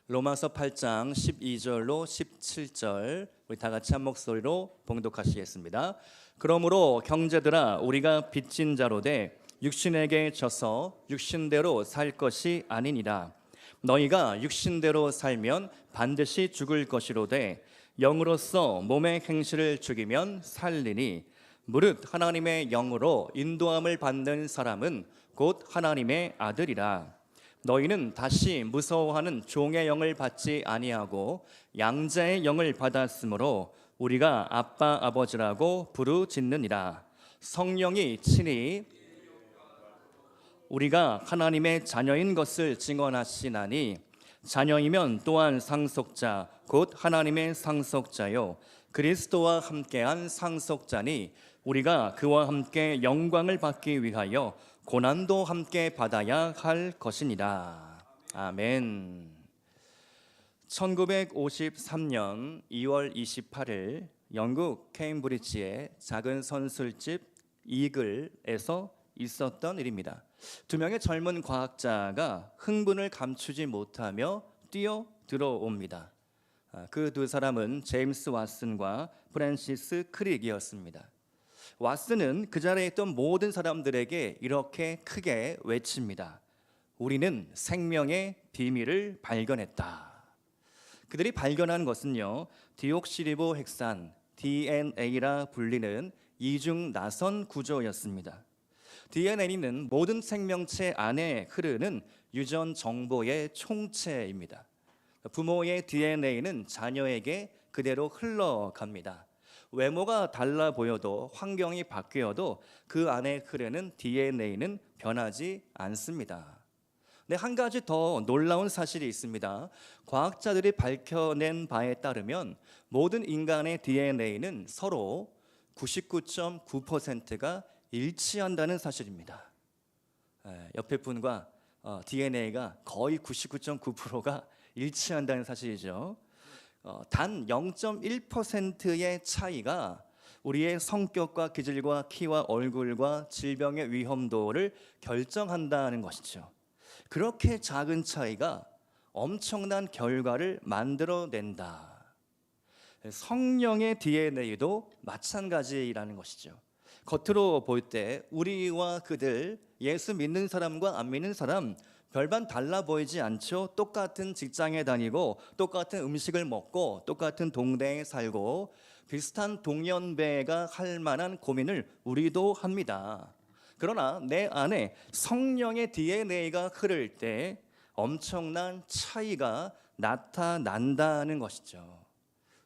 로마서 8장 12절로 17절 우리 다 같이 한 목소리로 봉독하시겠습니다. 그러므로 형제들아 우리가 빚진 자로 돼 육신에게 져서 육신대로 살 것이 아니니라. 너희가 육신대로 살면 반드시 죽을 것이로되 영으로서 몸의 행실을 죽이면 살리니 무릇 하나님의 영으로 인도함을 받는 사람은 곧 하나님의 아들이라. 너희는 다시 무서워하는 종의 영을 받지 아니하고 양자의 영을 받았으므로 우리가 아빠 아버지라고 부르짖느니라. 성령이 친히 우리가 하나님의 자녀인 것을 증언하시나니 자녀이면 또한 상속자 곧 하나님의 상속자요 그리스도와 함께한 상속자니 우리가 그와 함께 영광을 받기 위하여 고난도 함께 받아야 할 것이니라. 아멘. 1953년 2월 28일 영국 케임브리지의 작은 선술집 이글에서 있었던 일입니다. 두 명의 젊은 과학자가 흥분을 감추지 못하며 뛰어 들어옵니다. 그 두 사람은 제임스 왓슨과 프랜시스 크릭이었습니다. 왓슨은 그 자리에 있던 모든 사람들에게 이렇게 크게 외칩니다. 우리는 생명의 비밀을 발견했다. 그들이 발견한 것은요, 디옥시리보 핵산 DNA라 불리는 이중 나선 구조였습니다. DNA는 모든 생명체 안에 흐르는 유전 정보의 총체입니다. 부모의 DNA는 자녀에게 그대로 흘러갑니다. 외모가 달라 보여도 환경이 바뀌어도 그 안에 흐르는 DNA는 변하지 않습니다. 근데 한 가지 더 놀라운 사실이 있습니다. 과학자들이 밝혀낸 바에 따르면 모든 인간의 DNA는 서로 99.9%가 일치한다는 사실입니다. 옆에 분과 DNA가 거의 99.9%가 일치한다는 사실이죠. 단 0.1%의 차이가 우리의 성격과 기질과 키와 얼굴과 질병의 위험도를 결정한다는 것이죠. 그렇게 작은 차이가 엄청난 결과를 만들어낸다. 성령의 DNA도 마찬가지라는 것이죠. 겉으로 볼 때 우리와 그들, 예수 믿는 사람과 안 믿는 사람 별반 달라 보이지 않죠. 똑같은 직장에 다니고 똑같은 음식을 먹고 똑같은 동네에 살고 비슷한 동년배가 할 만한 고민을 우리도 합니다. 그러나 내 안에 성령의 DNA가 흐를 때 엄청난 차이가 나타난다는 것이죠.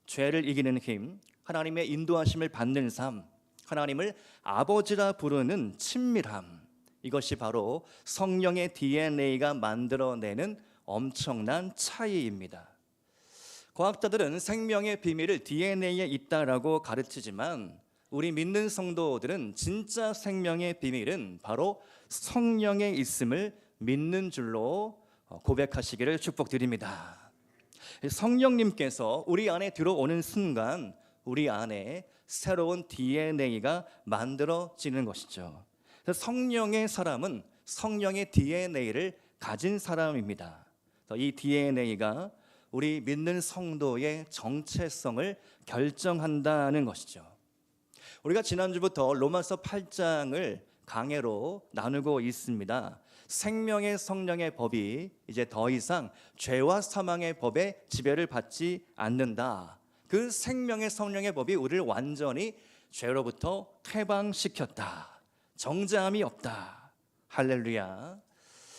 죄를 이기는 힘, 하나님의 인도하심을 받는 삶, 하나님을 아버지라 부르는 친밀함, 이것이 바로 성령의 DNA가 만들어내는 엄청난 차이입니다. 과학자들은 생명의 비밀을 DNA에 있다라고 가르치지만 우리 믿는 성도들은 진짜 생명의 비밀은 바로 성령에 있음을 믿는 줄로 고백하시기를 축복드립니다. 성령님께서 우리 안에 들어오는 순간 우리 안에 새로운 DNA가 만들어지는 것이죠. 성령의 사람은 성령의 DNA를 가진 사람입니다. 이 DNA가 우리 믿는 성도의 정체성을 결정한다는 것이죠. 우리가 지난주부터 로마서 8장을 강해로 나누고 있습니다. 생명의 성령의 법이 이제 더 이상 죄와 사망의 법에 지배를 받지 않는다. 그 생명의 성령의 법이 우리를 완전히 죄로부터 해방시켰다. 정죄함이 없다. 할렐루야.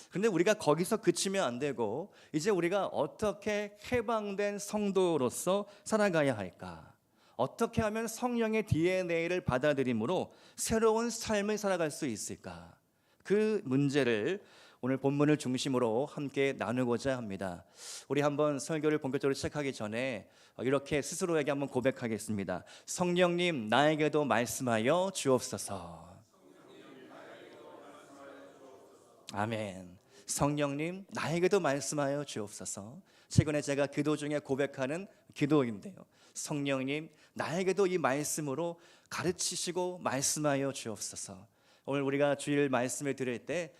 그런데 우리가 거기서 그치면 안 되고 이제 우리가 어떻게 해방된 성도로서 살아가야 할까? 어떻게 하면 성령의 DNA를 받아들임으로 새로운 삶을 살아갈 수 있을까? 그 문제를 오늘 본문을 중심으로 함께 나누고자 합니다. 우리 한번 설교를 본격적으로 시작하기 전에 이렇게 스스로에게 한번 고백하겠습니다. 성령님 나에게도 말씀하여 주옵소서. 아멘. 성령님 나에게도 말씀하여 주옵소서. 최근에 제가 기도 중에 고백하는 기도인데요. 성령님 나에게도 이 말씀으로 가르치시고 말씀하여 주옵소서. 오늘 우리가 주일 말씀을 들을 때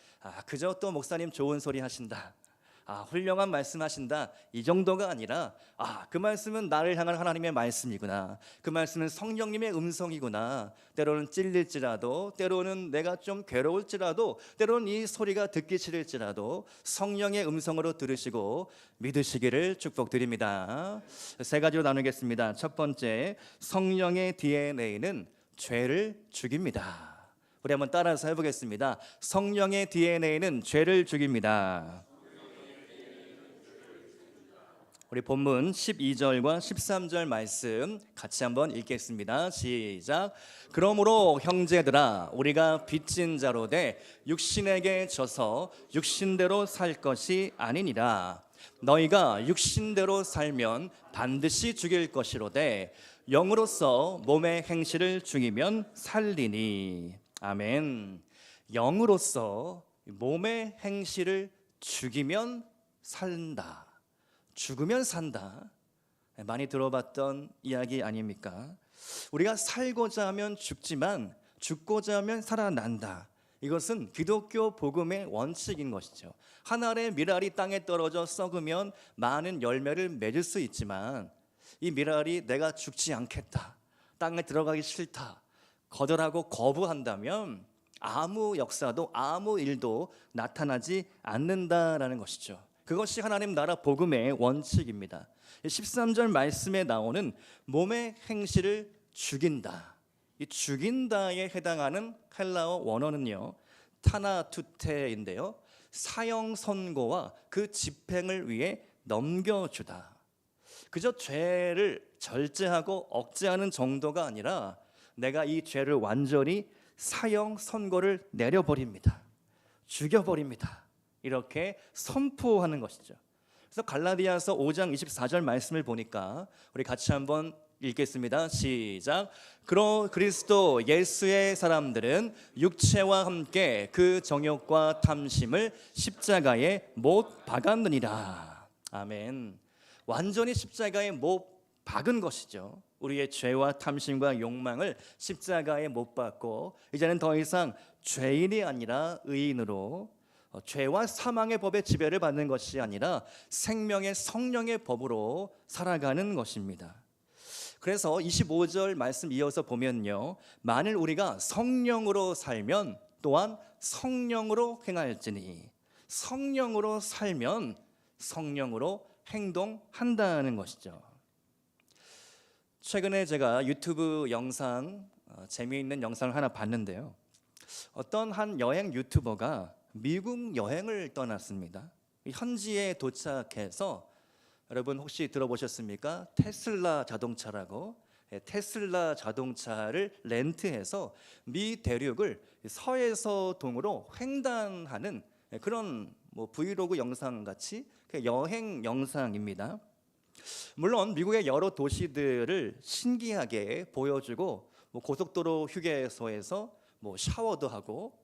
그저 또 목사님 좋은 소리 하신다, 훌륭한 말씀하신다, 이 정도가 아니라 그 말씀은 나를 향한 하나님의 말씀이구나, 그 말씀은 성령님의 음성이구나, 때로는 찔릴지라도, 때로는 내가 좀 괴로울지라도, 때로는 이 소리가 듣기 싫을지라도 성령의 음성으로 들으시고 믿으시기를 축복드립니다. 세 가지로 나누겠습니다. 첫 번째, 성령의 DNA는 죄를 죽입니다. 우리 한번 따라서 해보겠습니다. 성령의 DNA는 죄를 죽입니다. 우리 본문 12절과 13절 말씀 같이 한번 읽겠습니다. 시작. 그러므로 형제들아, 우리가 빚진 자로 돼 육신에게 져서 육신대로 살 것이 아니니라. 너희가 육신대로 살면 반드시 죽일 것이로되 영으로서 몸의 행실을 죽이면 살리니. 아멘. 영으로서 몸의 행실을 죽이면 산다, 죽으면 산다. 많이 들어봤던 이야기 아닙니까? 우리가 살고자 하면 죽지만 죽고자 하면 살아난다. 이것은 기독교 복음의 원칙인 것이죠. 한 알의 밀알이 땅에 떨어져 썩으면 많은 열매를 맺을 수 있지만, 이 밀알이 내가 죽지 않겠다, 땅에 들어가기 싫다, 거절하고 거부한다면 아무 역사도 아무 일도 나타나지 않는다라는 것이죠. 그것이 하나님 나라 복음의 원칙입니다. 13절 말씀에 나오는 몸의 행실을 죽인다, 이 죽인다에 해당하는 헬라어 원어는요, 타나투테인데요, 사형 선고와 그 집행을 위해 넘겨주다. 그저 죄를 절제하고 억제하는 정도가 아니라 내가 이 죄를 완전히 사형 선고를 내려버립니다. 죽여버립니다. 이렇게 선포하는 것이죠. 그래서 갈라디아서 5장 24절 말씀을 보니까 우리 같이 한번 읽겠습니다. 시작. 그리스도 예수의 사람들은 육체와 함께 그 정욕과 탐심을 십자가에 못 박았느니라. 아멘. 완전히 십자가에 못 박은 것이죠. 우리의 죄와 탐심과 욕망을 십자가에 못 박고 이제는 더 이상 죄인이 아니라 의인으로, 죄와 사망의 법의 지배를 받는 것이 아니라 생명의 성령의 법으로 살아가는 것입니다. 그래서 25절 말씀 이어서 보면요, 만일 우리가 성령으로 살면 또한 성령으로 행할지니. 성령으로 살면 성령으로 행동한다는 것이죠. 최근에 제가 유튜브 영상, 재미있는 영상을 하나 봤는데요, 어떤 한 여행 유튜버가 미국 여행을 떠났습니다. 현지에 도착해서, 여러분 혹시 들어보셨습니까? 테슬라 자동차라고, 테슬라 자동차를 렌트해서 미 대륙을 서에서 동으로 횡단하는 그런 브이로그 영상 같이 여행 영상입니다. 물론 미국의 여러 도시들을 신기하게 보여주고, 고속도로 휴게소에서 샤워도 하고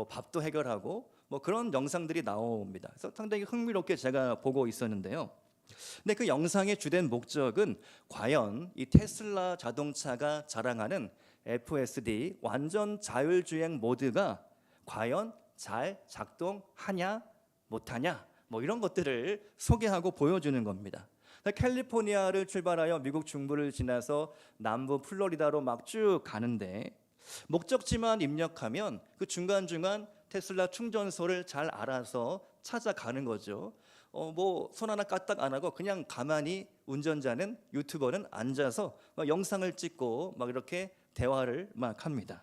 밥도 해결하고 그런 영상들이 나옵니다. 그래서 상당히 흥미롭게 제가 보고 있었는데요. 근데 그 영상의 주된 목적은 과연 이 테슬라 자동차가 자랑하는 FSD 완전 자율주행 모드가 과연 잘 작동하냐 못하냐, 이런 것들을 소개하고 보여주는 겁니다. 캘리포니아를 출발하여 미국 중부를 지나서 남부 플로리다로 막 쭉 가는데, 목적지만 입력하면 그 중간중간 테슬라 충전소를 잘 알아서 찾아가는 거죠. 손 하나 까딱 안 하고 그냥 가만히 운전자는, 유튜버는 앉아서 영상을 찍고 이렇게 대화를 막 합니다.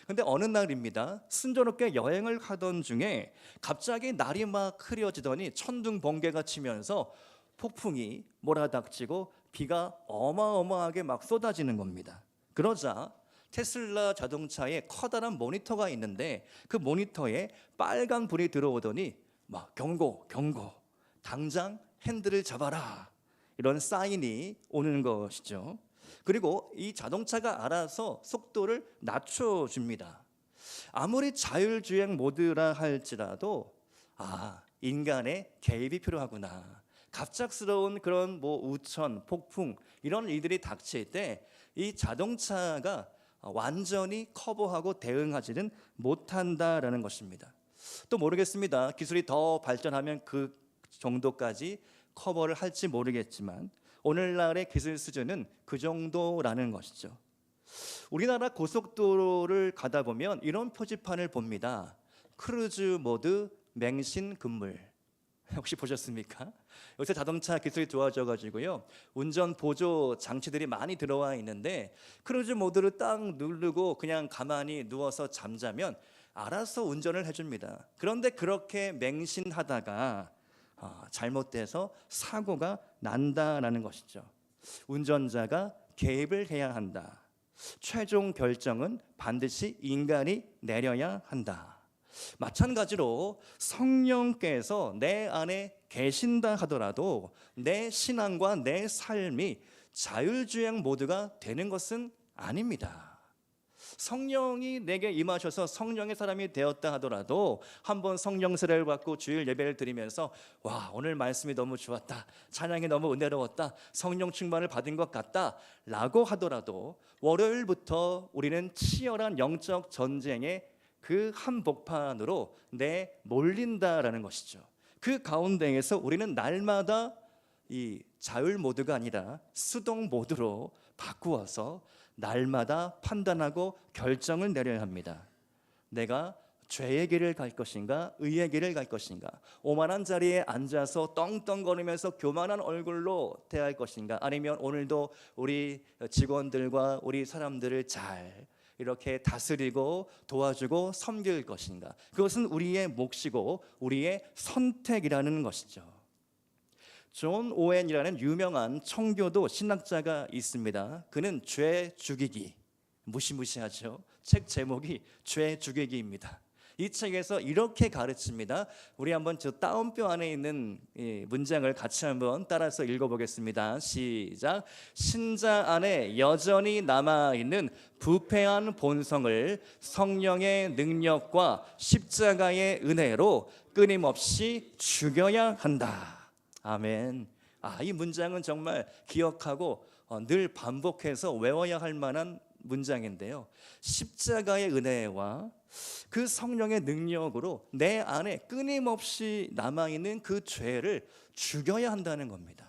근데 어느 날입니다. 순조롭게 여행을 하던 중에 갑자기 날이 막 흐려지더니 천둥 번개가 치면서 폭풍이 몰아닥치고 비가 어마어마하게 막 쏟아지는 겁니다. 그러자 테슬라 자동차에 커다란 모니터가 있는데 그 모니터에 빨간 불이 들어오더니 막 경고, 당장 핸들을 잡아라, 이런 사인이 오는 것이죠. 그리고 이 자동차가 알아서 속도를 낮춰줍니다. 아무리 자율주행 모드라 할지라도 인간의 개입이 필요하구나. 갑작스러운 그런 우천, 폭풍 이런 일들이 닥칠 때 이 자동차가 완전히 커버하고 대응하지는 못한다라는 것입니다. 또 모르겠습니다. 기술이 더 발전하면 그 정도까지 커버를 할지 모르겠지만 오늘날의 기술 수준은 그 정도라는 것이죠. 우리나라 고속도로를 가다 보면 이런 표지판을 봅니다. 크루즈 모드 맹신 금물. 혹시 보셨습니까? 요새 자동차 기술이 좋아져 가지고요, 운전 보조 장치들이 많이 들어와 있는데 크루즈 모드를 딱 누르고 그냥 가만히 누워서 잠자면 알아서 운전을 해줍니다. 그런데 그렇게 맹신하다가 잘못돼서 사고가 난다라는 것이죠. 운전자가 개입을 해야 한다. 최종 결정은 반드시 인간이 내려야 한다. 마찬가지로 성령께서 내 안에 계신다 하더라도 내 신앙과 내 삶이 자율주행 모드가 되는 것은 아닙니다. 성령이 내게 임하셔서 성령의 사람이 되었다 하더라도 한번 성령 세례를 받고 주일 예배를 드리면서 와, 오늘 말씀이 너무 좋았다, 찬양이 너무 은혜로웠다, 성령 충만을 받은 것 같다 라고 하더라도 월요일부터 우리는 치열한 영적 전쟁에 그 한복판으로 몰린다라는 것이죠. 그 가운데에서 우리는 날마다 이 자율 모드가 아니라 수동 모드로 바꾸어서 날마다 판단하고 결정을 내려야 합니다. 내가 죄의 길을 갈 것인가, 의의 길을 갈 것인가, 오만한 자리에 앉아서 떵떵거리면서 교만한 얼굴로 대할 것인가, 아니면 오늘도 우리 직원들과 우리 사람들을 잘 이렇게 다스리고 도와주고 섬길 것인가. 그것은 우리의 몫이고 우리의 선택이라는 것이죠. 존 오웬이라는 유명한 청교도 신학자가 있습니다. 그는 죄 죽이기, 무시무시하죠. 책 제목이 죄 죽이기입니다. 이 책에서 이렇게 가르칩니다. 우리 한번 저 따옴표 안에 있는 문장을 같이 한번 따라서 읽어보겠습니다. 시작. 신자 안에 여전히 남아있는 부패한 본성을 성령의 능력과 십자가의 은혜로 끊임없이 죽여야 한다. 아멘. 이 문장은 정말 기억하고 늘 반복해서 외워야 할 만한 문장인데요. 십자가의 은혜와 그 성령의 능력으로 내 안에 끊임없이 남아있는 그 죄를 죽여야 한다는 겁니다.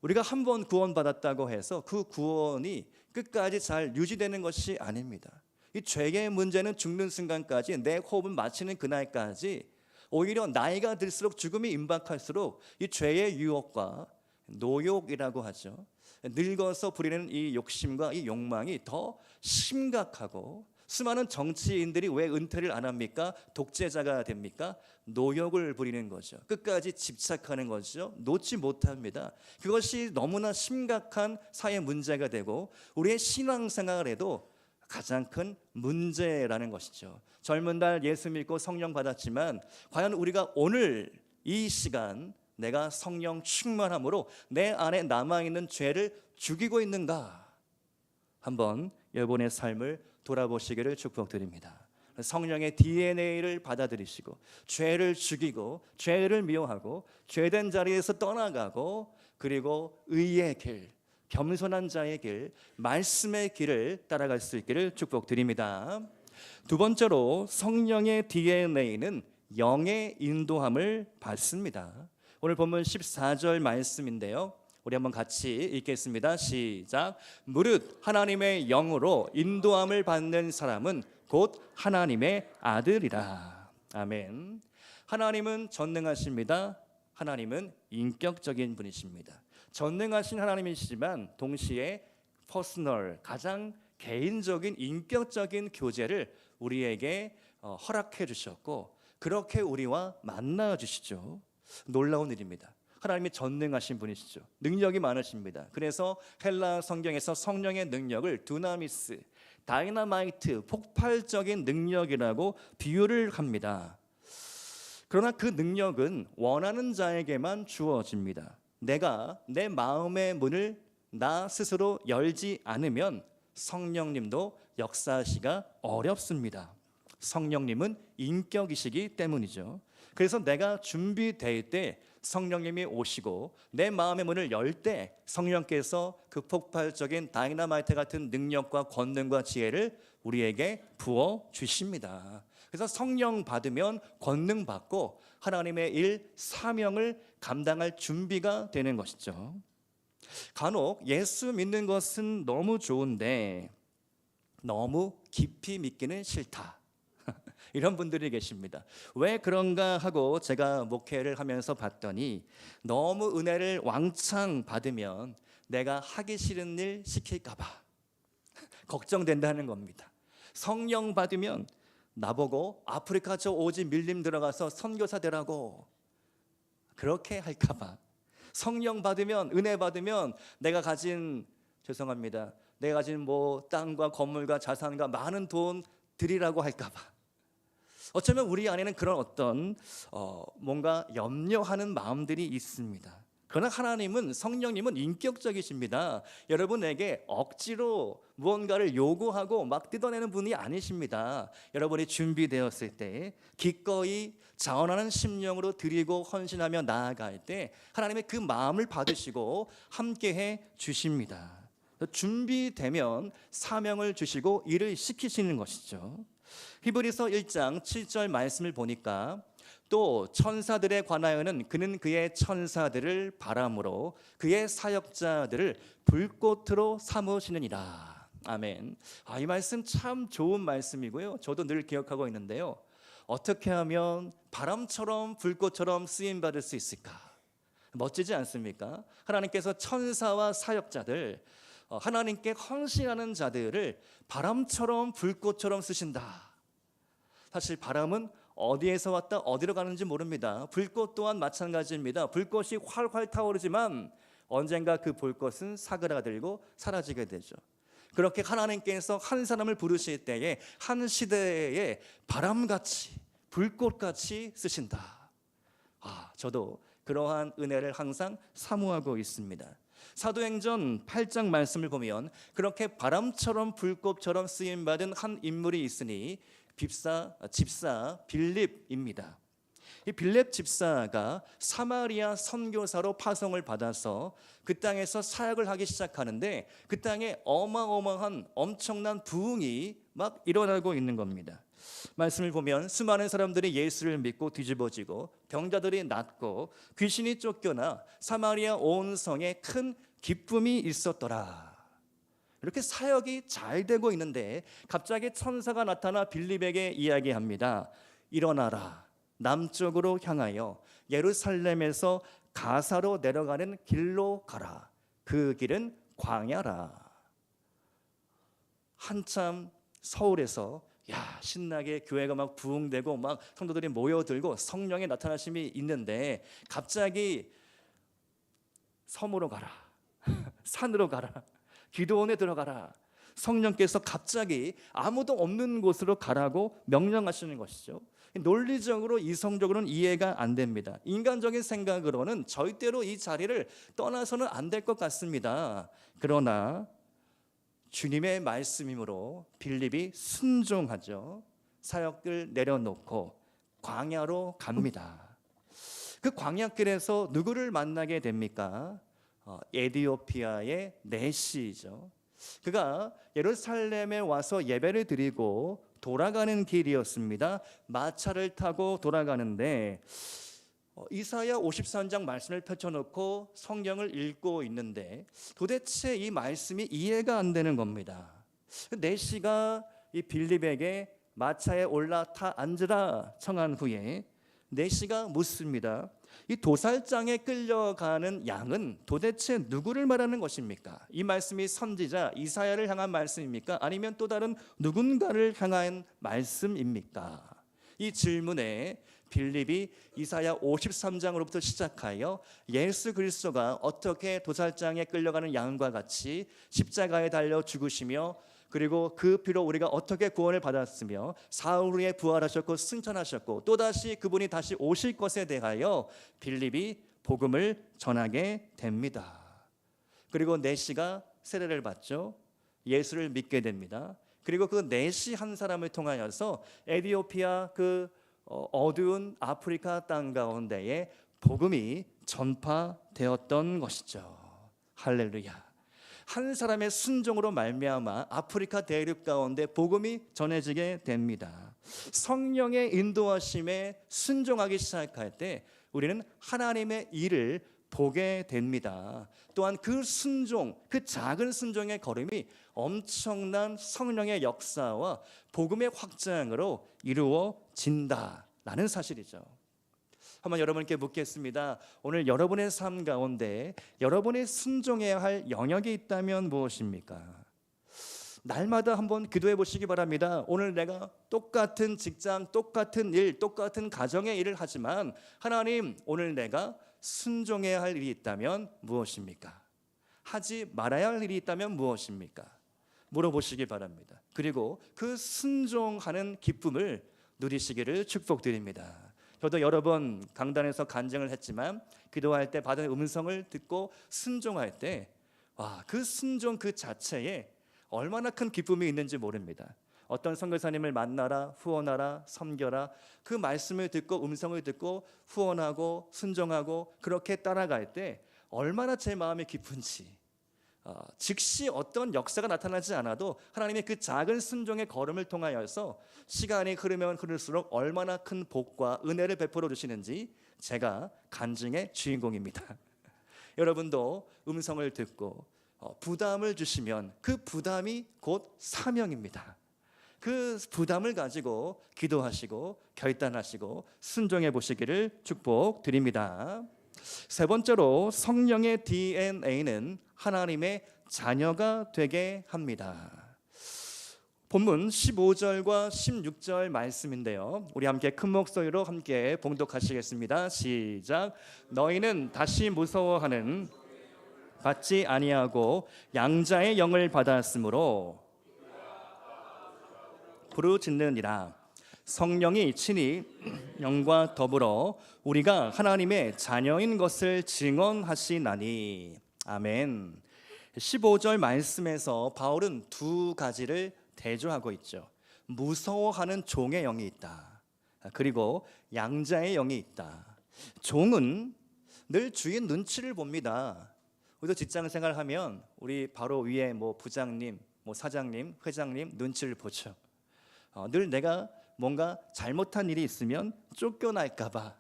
우리가 한 번 구원받았다고 해서 그 구원이 끝까지 잘 유지되는 것이 아닙니다. 이 죄의 문제는 죽는 순간까지, 내 호흡을 마치는 그날까지, 오히려 나이가 들수록 죽음이 임박할수록 이 죄의 유혹과 노욕이라고 하죠, 늙어서 부리는 이 욕심과 이 욕망이 더 심각하고, 수많은 정치인들이 왜 은퇴를 안 합니까? 독재자가 됩니까? 노욕을 부리는 거죠. 끝까지 집착하는 거죠. 놓지 못합니다. 그것이 너무나 심각한 사회 문제가 되고 우리의 신앙생활에도 가장 큰 문제라는 것이죠. 젊은 날 예수 믿고 성령 받았지만 과연 우리가 오늘 이 시간 내가 성령 충만함으로 내 안에 남아있는 죄를 죽이고 있는가? 한번 여러분의 삶을 돌아보시기를 축복드립니다. 성령의 DNA를 받아들이시고 죄를 죽이고 죄를 미워하고 죄된 자리에서 떠나가고, 그리고 의의 길, 겸손한 자의 길, 말씀의 길을 따라갈 수 있기를 축복드립니다. 두 번째로 성령의 DNA는 영의 인도함을 받습니다. 오늘 본문 14절 말씀인데요, 우리 한번 같이 읽겠습니다. 시작. 무릇 하나님의 영으로 인도함을 받는 사람은 곧 하나님의 아들이라. 아멘. 하나님은 전능하십니다. 하나님은 인격적인 분이십니다. 전능하신 하나님이시지만 동시에 퍼스널, 가장 개인적인 인격적인 교제를 우리에게 허락해 주셨고, 그렇게 우리와 만나 주시죠. 놀라운 일입니다. 하나님이 전능하신 분이시죠. 능력이 많으십니다. 그래서 헬라 성경에서 성령의 능력을 두나미스, 다이너마이트, 폭발적인 능력이라고 비유를 합니다. 그러나 그 능력은 원하는 자에게만 주어집니다. 내가 내 마음의 문을 나 스스로 열지 않으면 성령님도 역사하시기가 어렵습니다. 성령님은 인격이시기 때문이죠. 그래서 내가 준비될 때 성령님이 오시고 내 마음의 문을 열 때 성령께서 그 폭발적인 다이너마이트 같은 능력과 권능과 지혜를 우리에게 부어 주십니다. 그래서 성령 받으면 권능 받고 하나님의 일, 사명을 감당할 준비가 되는 것이죠. 간혹 예수 믿는 것은 너무 좋은데 너무 깊이 믿기는 싫다, 이런 분들이 계십니다. 왜 그런가 하고 제가 목회를 하면서 봤더니 너무 은혜를 왕창 받으면 내가 하기 싫은 일 시킬까 봐 걱정된다는 겁니다. 성령 받으면 나보고 아프리카 저 오지 밀림 들어가서 선교사 되라고 그렇게 할까 봐, 성령 받으면, 은혜 받으면 내가 가진, 죄송합니다, 내가 가진 뭐 땅과 건물과 자산과 많은 돈 드리라고 할까 봐, 어쩌면 우리 안에는 그런 어떤 뭔가 염려하는 마음들이 있습니다. 그러나 하나님은, 성령님은 인격적이십니다. 여러분에게 억지로 무언가를 요구하고 막 뜯어내는 분이 아니십니다. 여러분이 준비되었을 때 기꺼이 자원하는 심령으로 드리고 헌신하며 나아갈 때 하나님의 그 마음을 받으시고 함께해 주십니다. 준비되면 사명을 주시고 일을 시키시는 것이죠. 히브리서 1장 7절 말씀을 보니까 또 천사들에 관하여는 그는 그의 천사들을 바람으로 그의 사역자들을 불꽃으로 삼으시느니라. 아멘. 이 말씀 참 좋은 말씀이고요, 저도 늘 기억하고 있는데요. 어떻게 하면 바람처럼 불꽃처럼 쓰임받을 수 있을까? 멋지지 않습니까? 하나님께서 천사와 사역자들, 하나님께 헌신하는 자들을 바람처럼 불꽃처럼 쓰신다. 사실 바람은 어디에서 왔다 어디로 가는지 모릅니다. 불꽃 또한 마찬가지입니다. 불꽃이 활활 타오르지만 언젠가 그 불꽃은 사그라들고 사라지게 되죠. 그렇게 하나님께서 한 사람을 부르실 때에 한 시대에 바람같이 불꽃같이 쓰신다. 저도 그러한 은혜를 항상 사모하고 있습니다. 사도행전 8장 말씀을 보면 그렇게 바람처럼 불꽃처럼 쓰임받은 한 인물이 있으니 집사 빌립입니다. 이 빌립 집사가 사마리아 선교사로 파송을 받아서 그 땅에서 사역을 하기 시작하는데 그 땅에 어마어마한 엄청난 부흥이 막 일어나고 있는 겁니다. 말씀을 보면 수많은 사람들이 예수를 믿고 뒤집어지고 병자들이 낫고 귀신이 쫓겨나 사마리아 온 성에 큰 기쁨이 있었더라. 이렇게 사역이 잘 되고 있는데 갑자기 천사가 나타나 빌립에게 이야기합니다. 일어나라, 남쪽으로 향하여 예루살렘에서 가사로 내려가는 길로 가라. 그 길은 광야라. 한참 서울에서 신나게 교회가 막 부흥되고 막 성도들이 모여들고 성령의 나타나심이 있는데 갑자기 섬으로 가라, 산으로 가라, 기도원에 들어가라. 성령께서 갑자기 아무도 없는 곳으로 가라고 명령하시는 것이죠. 논리적으로 이성적으로는 이해가 안 됩니다. 인간적인 생각으로는 절대로 이 자리를 떠나서는 안 될 것 같습니다. 그러나 주님의 말씀이므로 빌립이 순종하죠. 사역을 내려놓고 광야로 갑니다. 그 광야길에서 누구를 만나게 됩니까? 에디오피아의 네시죠. 그가 예루살렘에 와서 예배를 드리고 돌아가는 길이었습니다. 마차를 타고 돌아가는데 이사야 53장 말씀을 펼쳐놓고 성경을 읽고 있는데 도대체 이 말씀이 이해가 안 되는 겁니다. 네시가 이 빌립에게 마차에 올라타 앉으라 청한 후에 네시가 묻습니다. 이 도살장에 끌려가는 양은 도대체 누구를 말하는 것입니까? 이 말씀이 선지자 이사야를 향한 말씀입니까? 아니면 또 다른 누군가를 향한 말씀입니까? 이 질문에 빌립이 이사야 53장으로부터 시작하여 예수 그리스도가 어떻게 도살장에 끌려가는 양과 같이 십자가에 달려 죽으시며 그리고 그 피로 우리가 어떻게 구원을 받았으며 사흘 후에 부활하셨고 승천하셨고 또다시 그분이 다시 오실 것에 대하여 빌립이 복음을 전하게 됩니다. 그리고 네시가 세례를 받죠. 예수를 믿게 됩니다. 그리고 그 네시 한 사람을 통하여서 에티오피아 그 어두운 아프리카 땅 가운데에 복음이 전파되었던 것이죠. 할렐루야. 한 사람의 순종으로 말미암아 아프리카 대륙 가운데 복음이 전해지게 됩니다. 성령의 인도하심에 순종하기 시작할 때 우리는 하나님의 일을 보게 됩니다. 또한 그 순종, 그 작은 순종의 걸음이 엄청난 성령의 역사와 복음의 확장으로 이루어진다라는 사실이죠. 한번 여러분께 묻겠습니다. 오늘 여러분의 삶 가운데 여러분이 순종해야 할 영역이 있다면 무엇입니까? 날마다 한번 기도해 보시기 바랍니다. 오늘 내가 똑같은 직장, 똑같은 일, 똑같은 가정의 일을 하지만 하나님, 오늘 내가 순종해야 할 일이 있다면 무엇입니까? 하지 말아야 할 일이 있다면 무엇입니까? 물어보시기 바랍니다. 그리고 그 순종하는 기쁨을 누리시기를 축복드립니다. 저도 여러 번 강단에서 간증을 했지만 기도할 때 받은 음성을 듣고 순종할 때 그 순종 그 자체에 얼마나 큰 기쁨이 있는지 모릅니다. 어떤 선교사님을 만나라, 후원하라, 섬겨라, 그 말씀을 듣고 음성을 듣고 후원하고 순종하고 그렇게 따라갈 때 얼마나 제 마음이 기쁜지, 즉시 어떤 역사가 나타나지 않아도 하나님의 그 작은 순종의 걸음을 통하여서 시간이 흐르면 흐를수록 얼마나 큰 복과 은혜를 베풀어 주시는지 제가 간증의 주인공입니다. 여러분도 음성을 듣고 부담을 주시면 그 부담이 곧 사명입니다. 그 부담을 가지고 기도하시고 결단하시고 순종해 보시기를 축복드립니다. 세 번째로 성령의 DNA는 하나님의 자녀가 되게 합니다. 본문 15절과 16절 말씀인데요, 우리 함께 큰 목소리로 함께 봉독하시겠습니다. 시작. 너희는 다시 무서워하는 받지 아니하고 양자의 영을 받았으므로 부르짖느니라. 성령이 친히 영과 더불어 우리가 하나님의 자녀인 것을 증언하시나니. 아멘. 15절 말씀에서 바울은 두 가지를 대조하고 있죠. 무서워하는 종의 영이 있다. 그리고 양자의 영이 있다. 종은 늘 주인 눈치를 봅니다. 우리도 직장 생활하면 우리 바로 위에 부장님, 사장님, 회장님 눈치를 보죠. 늘 내가 뭔가 잘못한 일이 있으면 쫓겨날까봐,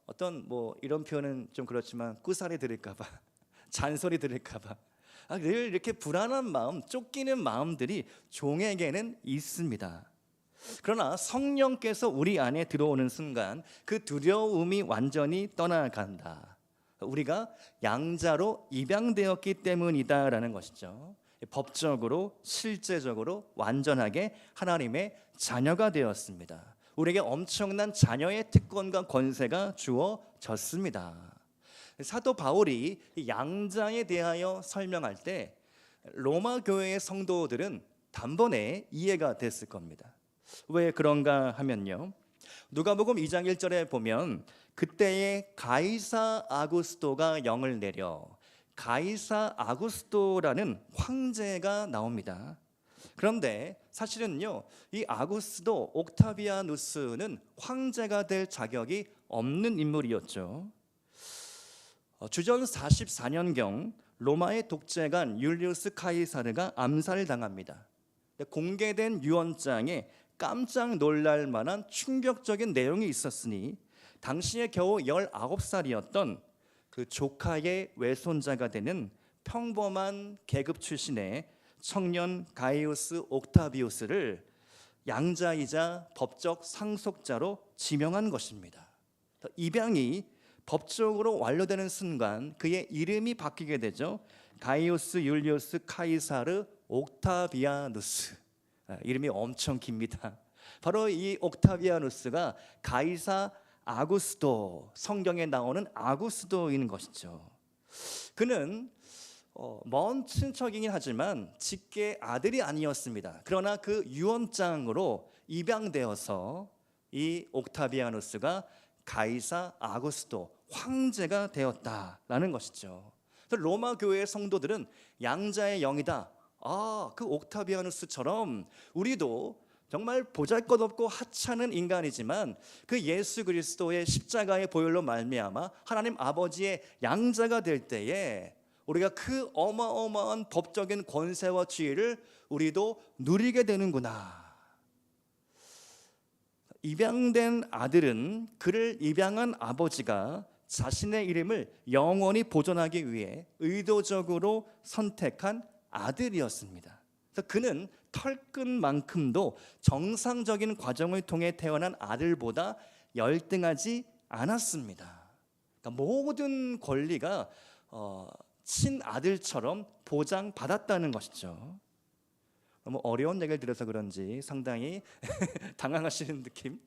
어떤 이런 표현은 좀 그렇지만 꾸사리 들을까봐, 잔소리 들을까봐, 늘 이렇게 불안한 마음, 쫓기는 마음들이 종에게는 있습니다. 그러나 성령께서 우리 안에 들어오는 순간 그 두려움이 완전히 떠나간다. 우리가 양자로 입양되었기 때문이다라는 것이죠. 법적으로 실제적으로 완전하게 하나님의 자녀가 되었습니다. 우리에게 엄청난 자녀의 특권과 권세가 주어졌습니다. 사도 바울이 양자에 대하여 설명할 때 로마 교회의 성도들은 단번에 이해가 됐을 겁니다. 왜 그런가 하면요, 누가복음 2장 1절에 보면 그때에 가이사 아구스토가 영을 내려, 가이사 아구스토라는 황제가 나옵니다. 그런데 사실은요, 이 아구스도 옥타비아누스는 황제가 될 자격이 없는 인물이었죠. 주전 44년경 로마의 독재관 율리우스 카이사르가 암살당합니다. 공개된 유언장에 깜짝 놀랄 만한 충격적인 내용이 있었으니 당시에 겨우 19살이었던 그 조카의 외손자가 되는 평범한 계급 출신의 청년 가이우스 옥타비우스를 양자이자 법적 상속자로 지명한 것입니다. 입양이 법적으로 완료되는 순간 그의 이름이 바뀌게 되죠. 가이우스 율리우스 카이사르 옥타비아누스. 이름이 엄청 깁니다. 바로 이 옥타비아누스가 가이사 아구스도, 성경에 나오는 아구스도인 것이죠. 그는 먼 친척이긴 하지만 직계 아들이 아니었습니다. 그러나 그 유언장으로 입양되어서 이 옥타비아누스가 가이사 아구스도 황제가 되었다라는 것이죠. 로마 교회의 성도들은 양자의 영이다. 그 옥타비아누스처럼 우리도 정말 보잘것없고 하찮은 인간이지만 그 예수 그리스도의 십자가의 보혈로 말미암아 하나님 아버지의 양자가 될 때에 우리가 그 어마어마한 법적인 권세와 지위를 우리도 누리게 되는구나. 입양된 아들은 그를 입양한 아버지가 자신의 이름을 영원히 보존하기 위해 의도적으로 선택한 아들이었습니다. 그래서 그는 털끝만큼도 정상적인 과정을 통해 태어난 아들보다 열등하지 않았습니다. 그러니까 모든 권리가 친아들처럼 보장받았다는 것이죠. 너무 어려운 얘기를 들어서 그런지 상당히 당황하시는 느낌.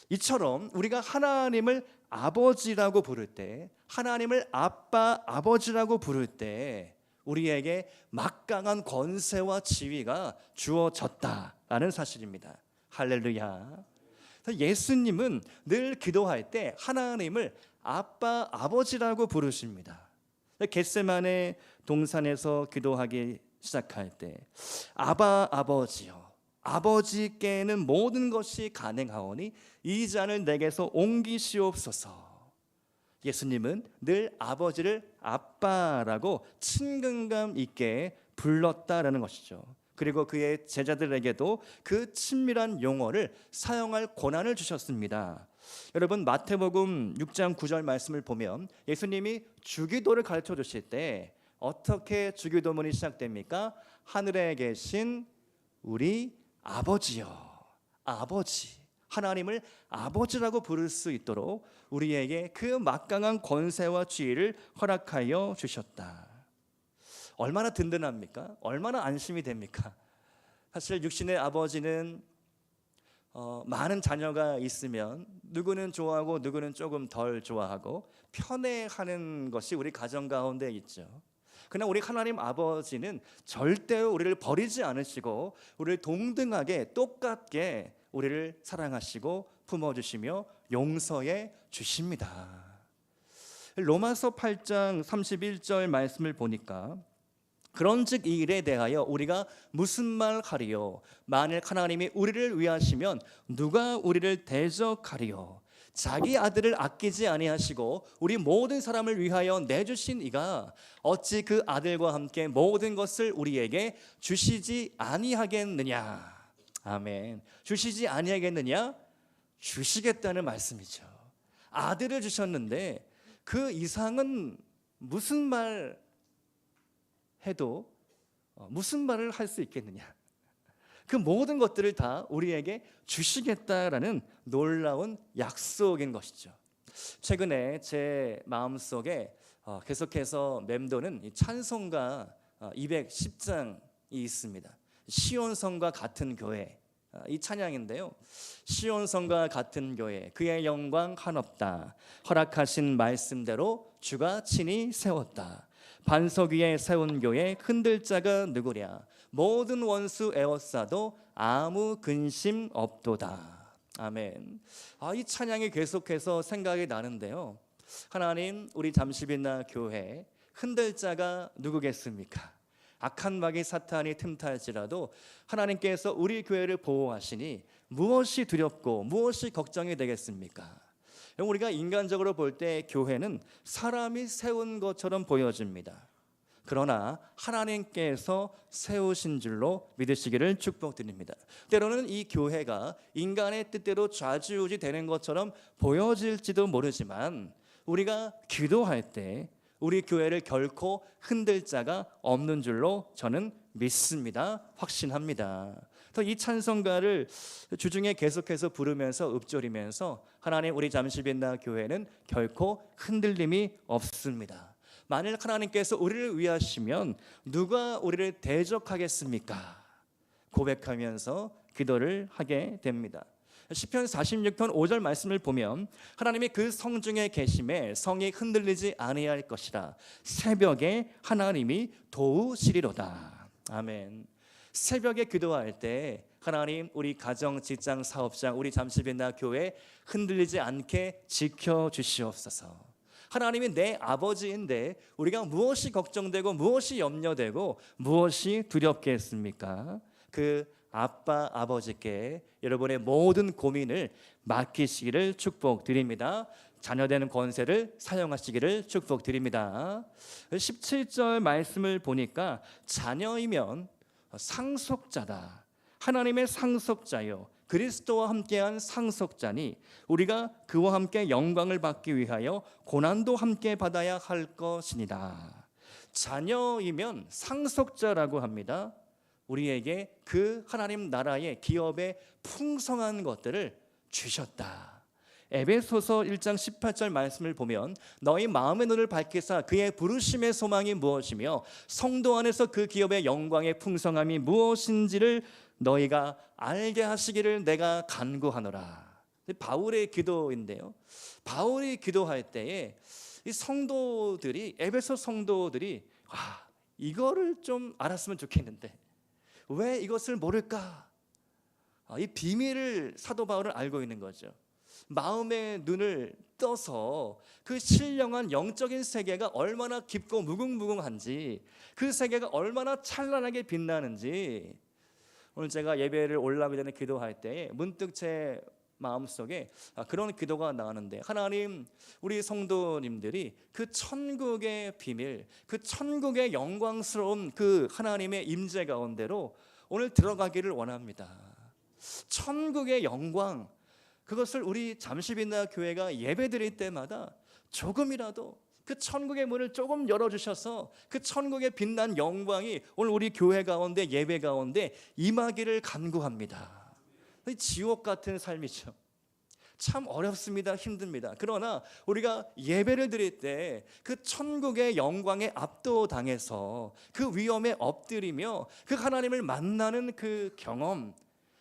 이처럼 우리가 하나님을 아버지라고 부를 때, 하나님을 아빠, 아버지라고 부를 때 우리에게 막강한 권세와 지위가 주어졌다라는 사실입니다. 할렐루야. 예수님은 늘 기도할 때 하나님을 아빠, 아버지라고 부르십니다. 겟세마네 동산에서 기도하기 시작할 때 아바 아버지여, 아버지께는 모든 것이 가능하오니 이 잔을 내게서 옮기시옵소서. 예수님은 늘 아버지를 아빠라고 친근감 있게 불렀다라는 것이죠. 그리고 그의 제자들에게도 그 친밀한 용어를 사용할 권한을 주셨습니다. 여러분, 마태복음 6장 9절 말씀을 보면 예수님이 주기도를 가르쳐 주실 때 어떻게 주기도문이 시작됩니까? 하늘에 계신 우리 아버지여. 아버지, 하나님을 아버지라고 부를 수 있도록 우리에게 그 막강한 권세와 지위를 허락하여 주셨다. 얼마나 든든합니까? 얼마나 안심이 됩니까? 사실 육신의 아버지는 많은 자녀가 있으면 누구는 좋아하고 누구는 조금 덜 좋아하고 편애하는 것이 우리 가정 가운데 있죠. 그러나 우리 하나님 아버지는 절대로 우리를 버리지 않으시고 우리를 동등하게 똑같게 우리를 사랑하시고 품어주시며 용서해 주십니다. 로마서 8장 31절 말씀을 보니까 그런즉 이 일에 대하여 우리가 무슨 말 하리요? 만일 하나님이 우리를 위하시면 누가 우리를 대적하리요? 자기 아들을 아끼지 아니하시고 우리 모든 사람을 위하여 내주신 이가 어찌 그 아들과 함께 모든 것을 우리에게 주시지 아니하겠느냐? 아멘. 주시지 아니하겠느냐? 주시겠다는 말씀이죠. 아들을 주셨는데 그 이상은 무슨 말 해도 무슨 말을 할 수 있겠느냐? 그 모든 것들을 다 우리에게 주시겠다라는 놀라운 약속인 것이죠. 최근에 제 마음속에 계속해서 맴도는 찬송가 210장이 있습니다. 시온성과 같은 교회, 이 찬양인데요. 시온성과 같은 교회, 그의 영광 한없다. 허락하신 말씀대로 주가 친히 세웠다. 반석 위에 세운 교회 흔들 자가 누구랴. 모든 원수 에워싸도 아무 근심 없도다. 아멘. 이 찬양이 계속해서 생각이 나는데요. 하나님, 우리 잠시빛나 교회 흔들 자가 누구겠습니까? 악한 마귀 사탄이 틈탈지라도 하나님께서 우리 교회를 보호하시니 무엇이 두렵고 무엇이 걱정이 되겠습니까? 우리가 인간적으로 볼 때 교회는 사람이 세운 것처럼 보여집니다. 그러나 하나님께서 세우신 줄로 믿으시기를 축복드립니다. 때로는 이 교회가 인간의 뜻대로 좌지우지 되는 것처럼 보여질지도 모르지만 우리가 기도할 때 우리 교회를 결코 흔들 자가 없는 줄로 저는 믿습니다. 확신합니다. 이 찬송가를 주중에 계속해서 부르면서 읊조리면서 하나님, 우리 잠시빛나 교회는 결코 흔들림이 없습니다. 만일 하나님께서 우리를 위하시면 누가 우리를 대적하겠습니까? 고백하면서 기도를 하게 됩니다. 시편 46편 5절 말씀을 보면 하나님이 그 성중에 계심에 성이 흔들리지 아니할 것이라. 새벽에 하나님이 도우시리로다. 아멘. 새벽에 기도할 때 하나님, 우리 가정, 직장, 사업장, 우리 잠시빛나 교회 흔들리지 않게 지켜주시옵소서. 하나님이 내 아버지인데 우리가 무엇이 걱정되고 무엇이 염려되고 무엇이 두렵겠습니까? 그 아빠 아버지께 여러분의 모든 고민을 맡기시기를 축복드립니다. 자녀되는 권세를 사용하시기를 축복드립니다. 17절 말씀을 보니까 자녀이면 상속자다. 하나님의 상속자요, 그리스도와 함께한 상속자니 우리가 그와 함께 영광을 받기 위하여 고난도 함께 받아야 할 것이니라. 자녀이면 상속자라고 합니다. 우리에게 그 하나님 나라의 기업의 풍성한 것들을 주셨다. 에베소서 1장 18절 말씀을 보면 너희 마음의 눈을 밝히사 그의 부르심의 소망이 무엇이며 성도 안에서 그 기업의 영광의 풍성함이 무엇인지를 너희가 알게 하시기를 내가 간구하노라. 바울의 기도인데요, 바울이 기도할 때에 이 성도들이, 에베소 성도들이 이거를 좀 알았으면 좋겠는데 왜 이것을 모를까? 이 비밀을 사도 바울은 알고 있는 거죠. 마음의 눈을 떠서 그 신령한 영적인 세계가 얼마나 깊고 무궁무궁한지, 그 세계가 얼마나 찬란하게 빛나는지, 오늘 제가 예배를 올라가기 전에 기도할 때 문득 제 마음속에 그런 기도가 나오는데, 하나님, 우리 성도님들이 그 천국의 비밀, 그 천국의 영광스러운 그 하나님의 임재 가운데로 오늘 들어가기를 원합니다. 천국의 영광, 그것을 우리 잠시빛나 교회가 예배드릴 때마다 조금이라도 그 천국의 문을 조금 열어주셔서 그 천국의 빛난 영광이 오늘 우리 교회 가운데, 예배 가운데 임하기를 간구합니다. 지옥 같은 삶이죠. 참 어렵습니다. 힘듭니다. 그러나 우리가 예배를 드릴 때 그 천국의 영광에 압도당해서 그 위험에 엎드리며 그 하나님을 만나는 그 경험,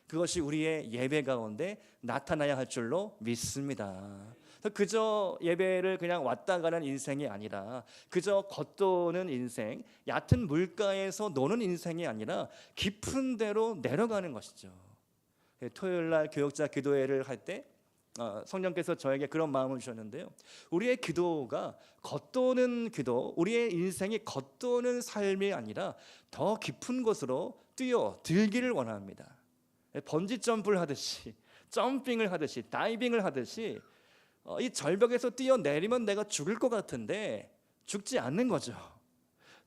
그것이 우리의 예배 가운데 나타나야 할 줄로 믿습니다. 그저 예배를 그냥 왔다 가는 인생이 아니라, 그저 겉도는 인생, 얕은 물가에서 노는 인생이 아니라 깊은 데로 내려가는 것이죠. 토요일날 교역자 기도회를 할 때 성령께서 저에게 그런 마음을 주셨는데요, 우리의 기도가 겉도는 기도, 우리의 인생이 겉도는 삶이 아니라 더 깊은 곳으로 뛰어들기를 원합니다. 번지 점프를 하듯이, 점핑을 하듯이, 다이빙을 하듯이 이 절벽에서 뛰어내리면 내가 죽을 것 같은데 죽지 않는 거죠.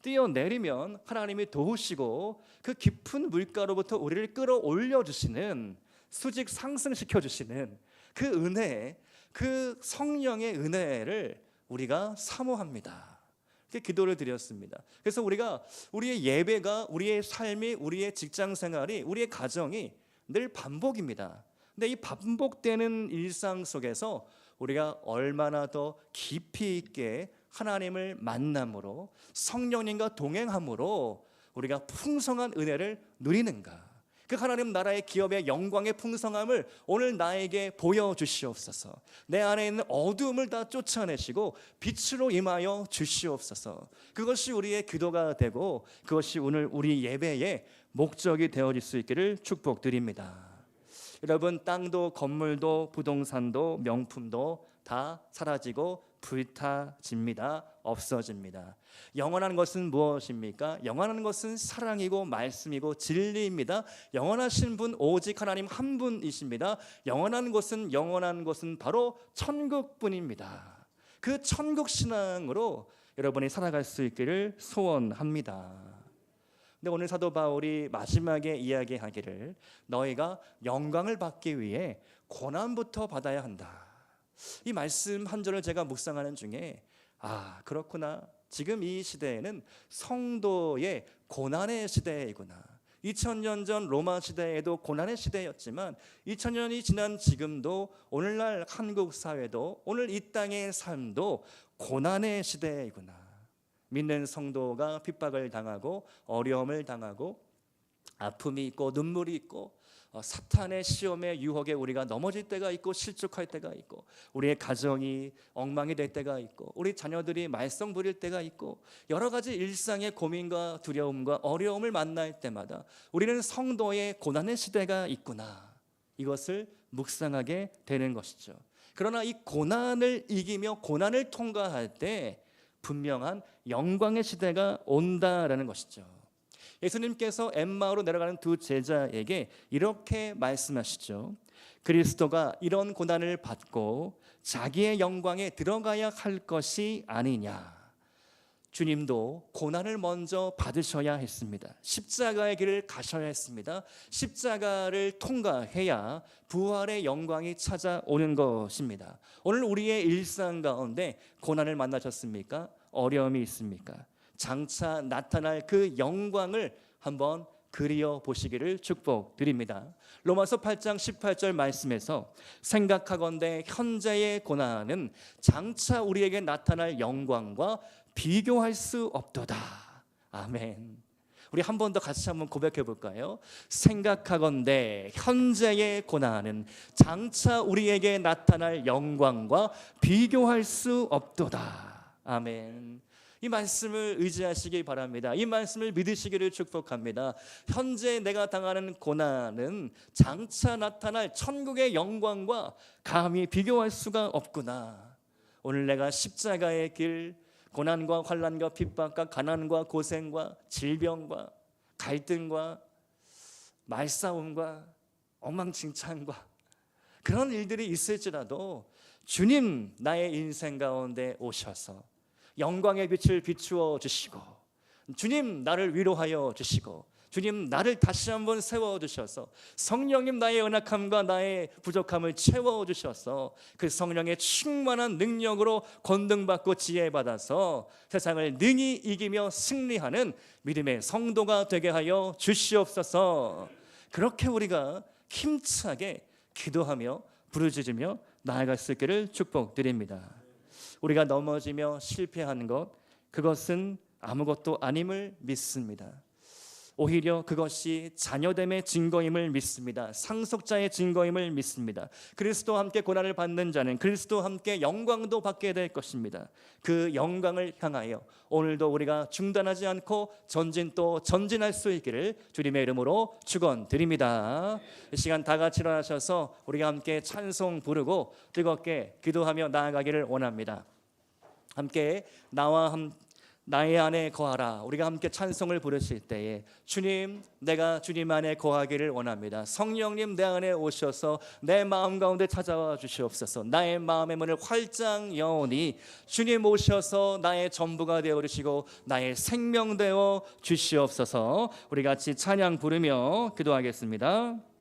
뛰어내리면 하나님이 도우시고 그 깊은 물가로부터 우리를 끌어올려 주시는, 수직 상승시켜 주시는 그 은혜, 그 성령의 은혜를 우리가 사모합니다. 이렇게 기도를 드렸습니다. 그래서 우리의 예배가, 우리의 삶이, 우리의 직장 생활이, 우리의 가정이 늘 반복입니다. 근데 이 반복되는 일상 속에서 우리가 얼마나 더 깊이 있게 하나님을 만남으로, 성령님과 동행함으로 우리가 풍성한 은혜를 누리는가? 그 하나님 나라의 기업의 영광의 풍성함을 오늘 나에게 보여주시옵소서. 내 안에 있는 어두움을 다 쫓아내시고 빛으로 임하여 주시옵소서. 그것이 우리의 기도가 되고 그것이 오늘 우리 예배의 목적이 되어질 수 있기를 축복드립니다. 여러분, 땅도 건물도 부동산도 명품도 다 사라지고 불타집니다. 없어집니다. 영원한 것은 무엇입니까? 영원한 것은 사랑이고 말씀이고 진리입니다. 영원하신 분 오직 하나님 한 분이십니다. 영원한 것은 바로 천국뿐입니다. 그 천국 신앙으로 여러분이 살아갈 수 있기를 소원합니다. 근데 오늘 사도 바울이 마지막에 이야기하기를 너희가 영광을 받기 위해 고난부터 받아야 한다. 이 말씀 한 절을 제가 묵상하는 중에 그렇구나. 지금 이 시대에는 성도의 고난의 시대이구나. 2000년 전 로마 시대에도 고난의 시대였지만 2000년이 지난 지금도 오늘날 한국 사회도, 오늘 이 땅의 삶도 고난의 시대이구나. 믿는 성도가 핍박을 당하고 어려움을 당하고 아픔이 있고 눈물이 있고 사탄의 시험의 유혹에 우리가 넘어질 때가 있고 실족할 때가 있고, 우리의 가정이 엉망이 될 때가 있고, 우리 자녀들이 말썽 부릴 때가 있고, 여러 가지 일상의 고민과 두려움과 어려움을 만날 때마다 우리는 성도의 고난의 시대가 있구나, 이것을 묵상하게 되는 것이죠. 그러나 이 고난을 이기며 고난을 통과할 때 분명한 영광의 시대가 온다라는 것이죠. 예수님께서 엠마오로 내려가는 두 제자에게 이렇게 말씀하시죠. 그리스도가 이런 고난을 받고 자기의 영광에 들어가야 할 것이 아니냐. 주님도 고난을 먼저 받으셔야 했습니다. 십자가의 길을 가셔야 했습니다. 십자가를 통과해야 부활의 영광이 찾아오는 것입니다. 오늘 우리의 일상 가운데 고난을 만나셨습니까? 어려움이 있습니까? 장차 나타날 그 영광을 한번 그리워 보시기를 축복드립니다. 로마서 8장 18절 말씀에서 생각하건대 현재의 고난은 장차 우리에게 나타날 영광과 비교할 수 없도다. 아멘. 우리 한 번 더 같이 한번 고백해 볼까요? 생각하건대 현재의 고난은 장차 우리에게 나타날 영광과 비교할 수 없도다. 아멘. 이 말씀을 의지하시기 바랍니다. 이 말씀을 믿으시기를 축복합니다. 현재 내가 당하는 고난은 장차 나타날 천국의 영광과 감히 비교할 수가 없구나. 오늘 내가 십자가의 길, 고난과 환난과 핍박과 가난과 고생과 질병과 갈등과 말싸움과 엉망진창과 그런 일들이 있을지라도 주님 나의 인생 가운데 오셔서 영광의 빛을 비추어 주시고, 주님 나를 위로하여 주시고, 주님 나를 다시 한번 세워주셔서 성령님 나의 연약함과 나의 부족함을 채워주셔서 그 성령의 충만한 능력으로 권능받고 지혜받아서 세상을 능히 이기며 승리하는 믿음의 성도가 되게 하여 주시옵소서. 그렇게 우리가 힘차게 기도하며 부르짖으며 나아갈 수 있기를 축복드립니다. 우리가 넘어지며 실패하는 것, 그것은 아무것도 아님을 믿습니다. 오히려 그것이 자녀됨의 증거임을 믿습니다. 상속자의 증거임을 믿습니다. 그리스도와 함께 고난을 받는 자는 그리스도와 함께 영광도 받게 될 것입니다. 그 영광을 향하여 오늘도 우리가 중단하지 않고 전진할 수 있기를 주님의 이름으로 축원드립니다. 이 시간 다 같이 일어나셔서 우리가 함께 찬송 부르고 뜨겁게 기도하며 나아가기를 원합니다. 함께 나의 안에 거하라. 우리가 함께 찬송을 부르실 때에 주님, 내가 주님 안에 거하기를 원합니다. 성령님 내 안에 오셔서 내 마음 가운데 찾아와 주시옵소서. 나의 마음의 문을 활짝 여오니 주님 오셔서 나의 전부가 되어 주시고 나의 생명 되어 주시옵소서. 우리 같이 찬양 부르며 기도하겠습니다.